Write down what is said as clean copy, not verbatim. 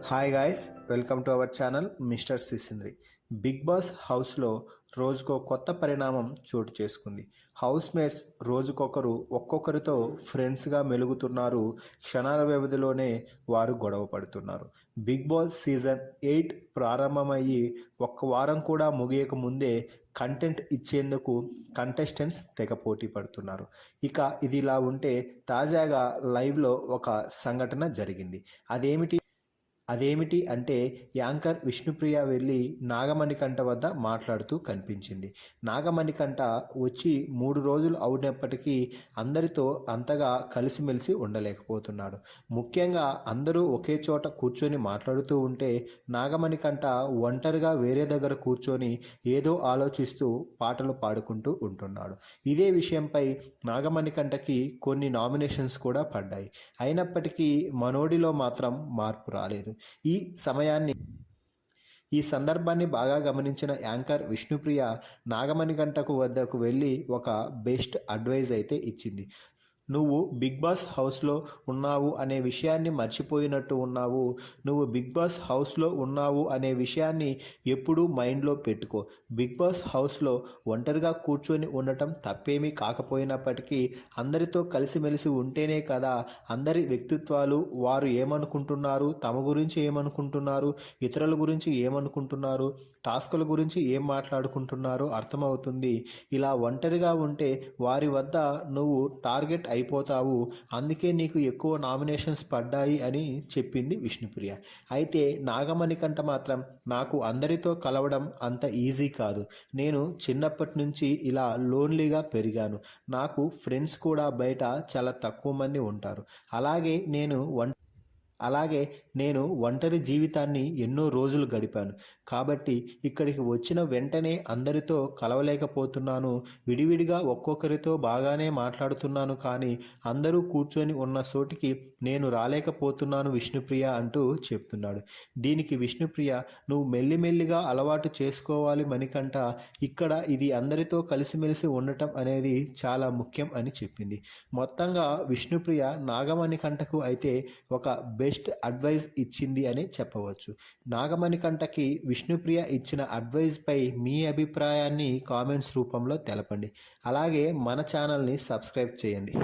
Hi guys, welcome to our channel mister Sisindri. Big boss హౌస్లో రోజుకో కొత్త పరిణామం చోటు చేసుకుంది. హౌస్ మేట్స్ రోజుకొకరు ఒక్కొక్కరితో ఫ్రెండ్స్గా మెలుగుతున్నారు. క్షణాల వ్యవధిలోనే వారు గొడవ పడుతున్నారు. బిగ్ బాస్ సీజన్ 8 ప్రారంభమయ్యి ఒక్క వారం కూడా ముగియక ముందే కంటెంట్ ఇచ్చేందుకు కంటెస్టెంట్స్ తెగ పోటీ పడుతున్నారు. ఇక ఇది ఇలా ఉంటే తాజాగా లైవ్లో ఒక సంఘటన జరిగింది. అదేమిటి అంటే యాంకర్ విష్ణుప్రియ వెళ్ళి నాగమణికంఠ వద్ద మాట్లాడుతూ కనిపించింది. నాగమణికంఠ వచ్చి 3 రోజులు అవునప్పటికీ అందరితో అంతగా కలిసిమెలిసి ఉండలేకపోతున్నాడు. ముఖ్యంగా అందరూ ఒకే చోట కూర్చొని మాట్లాడుతూ ఉంటే నాగమణికంఠ ఒంటరిగా వేరే దగ్గర కూర్చొని ఏదో ఆలోచిస్తూ పాటలు పాడుకుంటూ ఉంటున్నాడు. ఇదే విషయంపై నాగమణికంఠకి కొన్ని నామినేషన్స్ కూడా పడ్డాయి. అయినప్పటికీ మనోడిలో మాత్రం మార్పు రాలేదు. ఈ సందర్భాన్ని బాగా గమనించిన యాంకర్ విష్ణుప్రియ నాగమణికంఠకు వద్దకు వెళ్ళి ఒక బెస్ట్ అడ్వైజ్ అయితే ఇచ్చింది. నువ్వు బిగ్ బాస్ హౌస్లో ఉన్నావు అనే విషయాన్ని మర్చిపోయినట్టు ఉన్నావు. నువ్వు బిగ్ బాస్ హౌస్లో ఉన్నావు అనే విషయాన్ని ఎప్పుడూ మైండ్లో పెట్టుకో. బిగ్ బాస్ హౌస్లో ఒంటరిగా కూర్చొని ఉండటం తప్పేమీ కాకపోయినప్పటికీ అందరితో కలిసిమెలిసి ఉంటేనే కదా అందరి వ్యక్తిత్వాలు, వారు ఏమనుకుంటున్నారు, తమ గురించి ఏమనుకుంటున్నారు, ఇతరుల గురించి ఏమనుకుంటున్నారు, టాస్కుల గురించి ఏం మాట్లాడుకుంటున్నారో అర్థమవుతుంది. ఇలా ఒంటరిగా ఉంటే వారి వద్ద నువ్వు టార్గెట్ అయిపోతావు. అందుకే నీకు ఎక్కువ నామినేషన్స్ పడ్డాయి అని చెప్పింది విష్ణుప్రియ. అయితే నాగమణికంఠ మాత్రం నాకు అందరితో కలవడం అంత ఈజీ కాదు. నేను చిన్నప్పటి నుంచి ఇలా లోన్లీగా పెరిగాను. నాకు ఫ్రెండ్స్ కూడా బయట చాలా తక్కువ మంది ఉంటారు. అలాగే నేను ఒంటరి జీవితాన్ని ఎన్నో రోజులు గడిపాను. కాబట్టి ఇక్కడికి వచ్చిన వెంటనే అందరితో కలవలేకపోతున్నాను. విడివిడిగా ఒక్కొక్కరితో బాగానే మాట్లాడుతున్నాను, కానీ అందరూ కూర్చొని ఉన్న చోటికి నేను రాలేకపోతున్నాను విష్ణుప్రియ అంటూ చెప్తున్నాడు. దీనికి విష్ణుప్రియ, నువ్వు మెల్లిమెల్లిగా అలవాటు చేసుకోవాలి మణికంఠ. ఇక్కడ ఇది అందరితో కలిసిమెలిసి ఉండటం అనేది చాలా ముఖ్యం అని చెప్పింది. మొత్తంగా విష్ణుప్రియ నాగమణికంఠకు అయితే ఒక బెస్ట్ అడ్వైజ్ ఇచ్చింది అని చెప్పవచ్చు. నాగమణికంఠకి విష్ణుప్రియ ఇచ్చిన అడ్వైజ్పై మీ అభిప్రాయాన్ని కామెంట్స్ రూపంలో తెలపండి. అలాగే మన ఛానల్ని సబ్స్క్రైబ్ చేయండి.